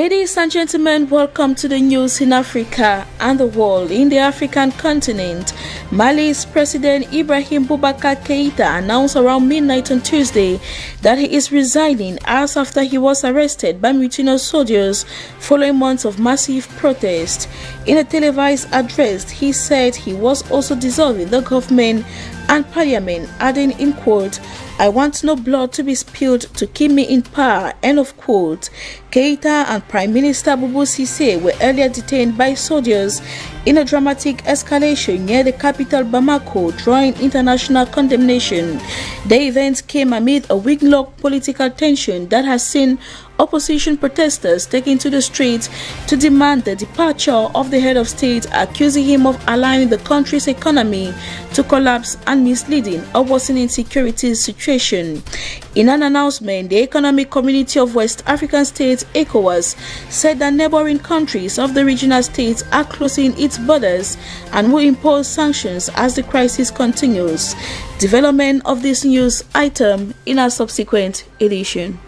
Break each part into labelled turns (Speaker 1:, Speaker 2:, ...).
Speaker 1: Ladies and gentlemen, welcome to the news in Africa and the world. In the African continent, Mali's President Ibrahim Boubacar Keïta announced around midnight on Tuesday that he is resigning as after he was arrested by mutinous soldiers following months of massive protest. In a televised address, he said he was also dissolving the government and parliament, adding in quote, "I want no blood to be spilled to keep me in power," end of quote. Keïta and Prime Minister Boubou Cissé were earlier detained by soldiers in a dramatic escalation near the capital Bamako, drawing international condemnation. The event came amid a week-long political tension that has seen opposition protesters taking to the streets to demand the departure of the head of state, accusing him of allowing the country's economy to collapse and misleading a worsening security situation. In an announcement, the Economic Community of West African States, ECOWAS, said that neighboring countries of the regional states are closing its borders and will impose sanctions as the crisis continues. Development of this news item in a subsequent edition.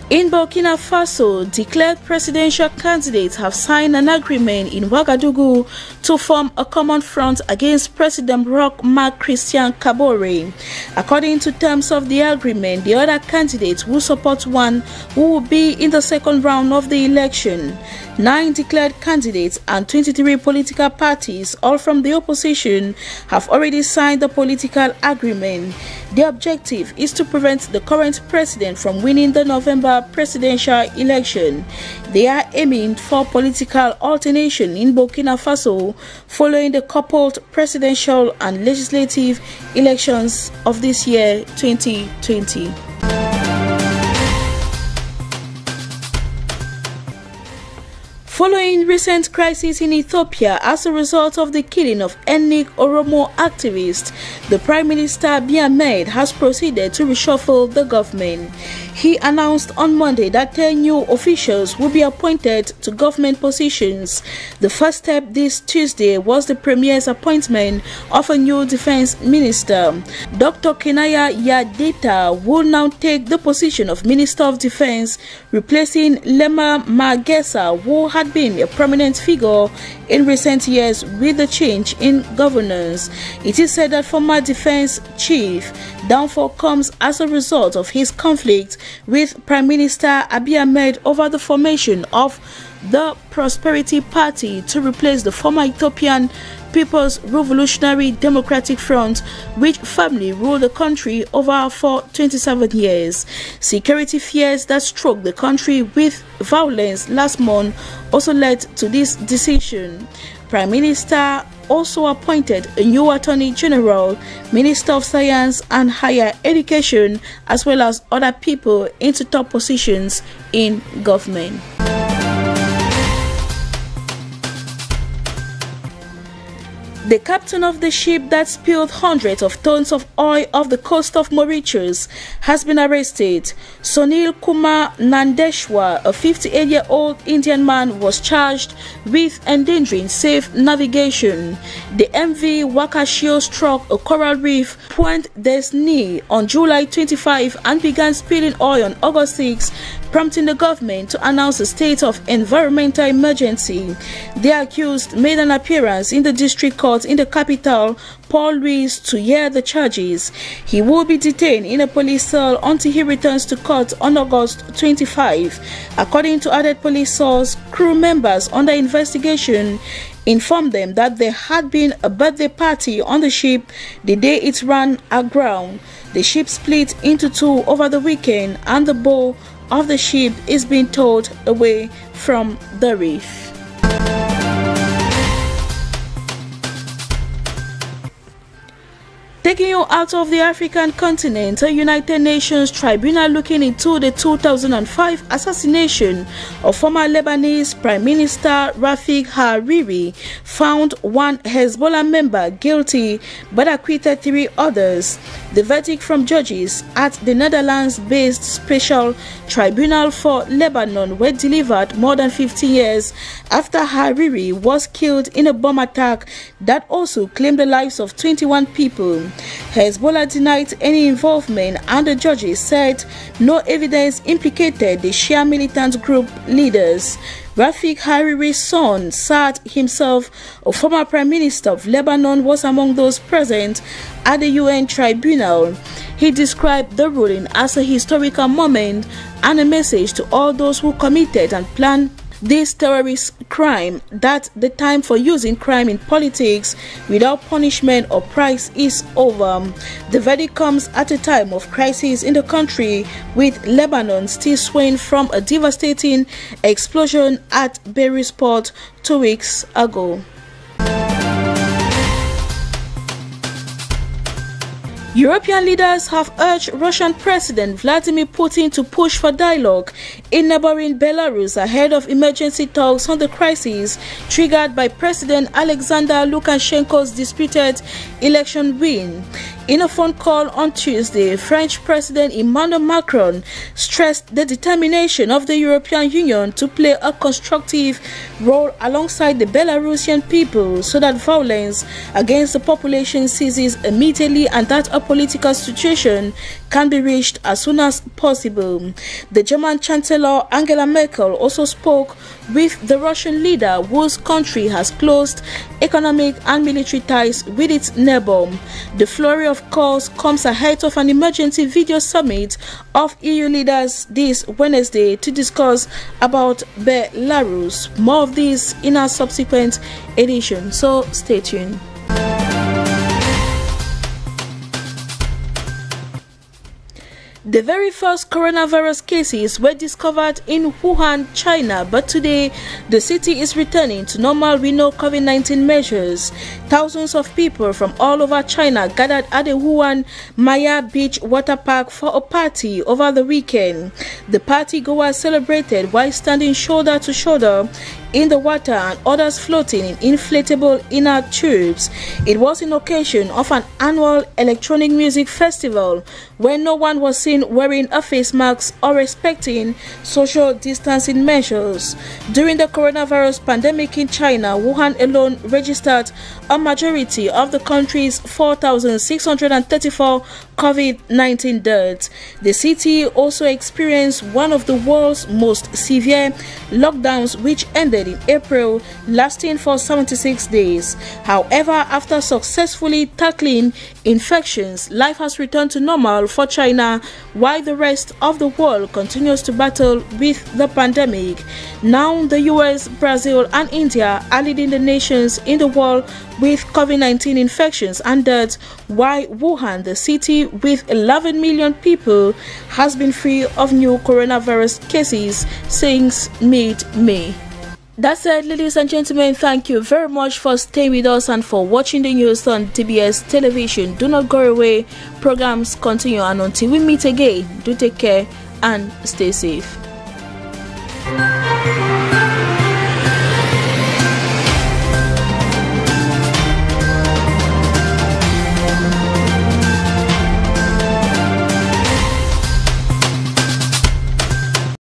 Speaker 1: In Burkina Faso, declared presidential candidates have signed an agreement in Ouagadougou to form a common front against President Roch Marc Christian Kabore. According to terms of the agreement, the other candidates will support one who will be in the second round of the election. 9 declared candidates and 23 political parties, all from the opposition, have already signed the political agreement. The objective is to prevent the current president from winning the November presidential election. They are aiming for political alternation in Burkina Faso following the coupled presidential and legislative elections of this year 2020. Following recent crisis in Ethiopia as a result of the killing of ethnic Oromo activists, the Prime Minister Abiy Ahmed has proceeded to reshuffle the government. He announced on Monday that 10 new officials will be appointed to government positions. The first step this Tuesday was the Premier's appointment of a new defense minister. Dr. Kenaya Yadeta will now take the position of Minister of Defense, replacing Lema Magesa, who had been a prominent figure in recent years with the change in governance. It is said that former defense chief downfall comes as a result of his conflict with Prime Minister Abiy Ahmed over the formation of the Prosperity Party to replace the former Ethiopian People's Revolutionary Democratic Front, which firmly ruled the country over for 27 years. Security fears that struck the country with violence last month also led to this decision. Prime Minister also appointed a new Attorney General, Minister of Science and Higher Education, as well as other people into top positions in government. The captain of the ship that spilled hundreds of tons of oil off the coast of Mauritius has been arrested. Sunil Kumar Nandeshwar, a 58-year-old Indian man, was charged with endangering safe navigation. The MV Wakashio struck a coral reef, Point Desni, on July 25 and began spilling oil on August 6, prompting the government to announce a state of environmental emergency. The accused made an appearance in the district court in the capital, Port-Louis, to hear the charges. He will be detained in a police cell until he returns to court on August 25. According to added police source, crew members under investigation informed them that there had been a birthday party on the ship the day it ran aground. The ship split into two over the weekend and the bow of the ship is being towed away from the reef. Taking you out of the African continent, a United Nations tribunal looking into the 2005 assassination of former Lebanese Prime Minister Rafik Hariri found one Hezbollah member guilty but acquitted 3 others. The verdict from judges at the Netherlands-based Special Tribunal for Lebanon were delivered more than 50 years after Hariri was killed in a bomb attack that also claimed the lives of 21 people. Hezbollah denied any involvement, and the judges said no evidence implicated the Shia militant group leaders. Rafik Hariri's son, Saad himself, a former prime minister of Lebanon, was among those present at the UN tribunal. He described the ruling as a historical moment and a message to all those who committed and planned this terrorist crime that the time for using crime in politics without punishment or price is over. The verdict comes at a time of crisis in the country, with Lebanon still swaying from a devastating explosion at Beirut port 2 weeks ago. European leaders have urged Russian President Vladimir Putin to push for dialogue in neighboring Belarus ahead of emergency talks on the crisis triggered by President Alexander Lukashenko's disputed election win. In a phone call on Tuesday, French President Emmanuel Macron stressed the determination of the European Union to play a constructive role alongside the Belarusian people so that violence against the population ceases immediately and that a political situation can be reached as soon as possible. The German Chancellor Angela Merkel also spoke with the Russian leader, whose country has closed economic and military ties with its neighbor. The flurry of calls comes ahead of an emergency video summit of EU leaders this Wednesday to discuss about Belarus. More of this in our subsequent edition, so stay tuned. The very first coronavirus cases were discovered in Wuhan, China, but today the city is returning to normal with no COVID-19 measures. Thousands of people from all over China gathered at the Wuhan Maya Beach water park for a party over the weekend. The party-goers celebrated while standing shoulder to shoulder in the water and others floating in inflatable inner tubes. It was in occasion of an annual electronic music festival where no one was seen wearing a face mask or respecting social distancing measures. During the coronavirus pandemic in China, Wuhan alone registered a majority of the country's 4,634 COVID-19 deaths. The city also experienced one of the world's most severe lockdowns, which ended in April, lasting for 76 days. However, after successfully tackling infections, life has returned to normal for China, while the rest of the world continues to battle with the pandemic. Now, the US, Brazil, and India are leading the nations in the world with COVID-19 infections and deaths, while Wuhan, the city with 11 million people, has been free of new coronavirus cases since mid-May. That's it, ladies and gentlemen. Thank you very much for staying with us and for watching the news on TBS television. Do not go away. Programs continue, and until we meet again, do take care and stay safe.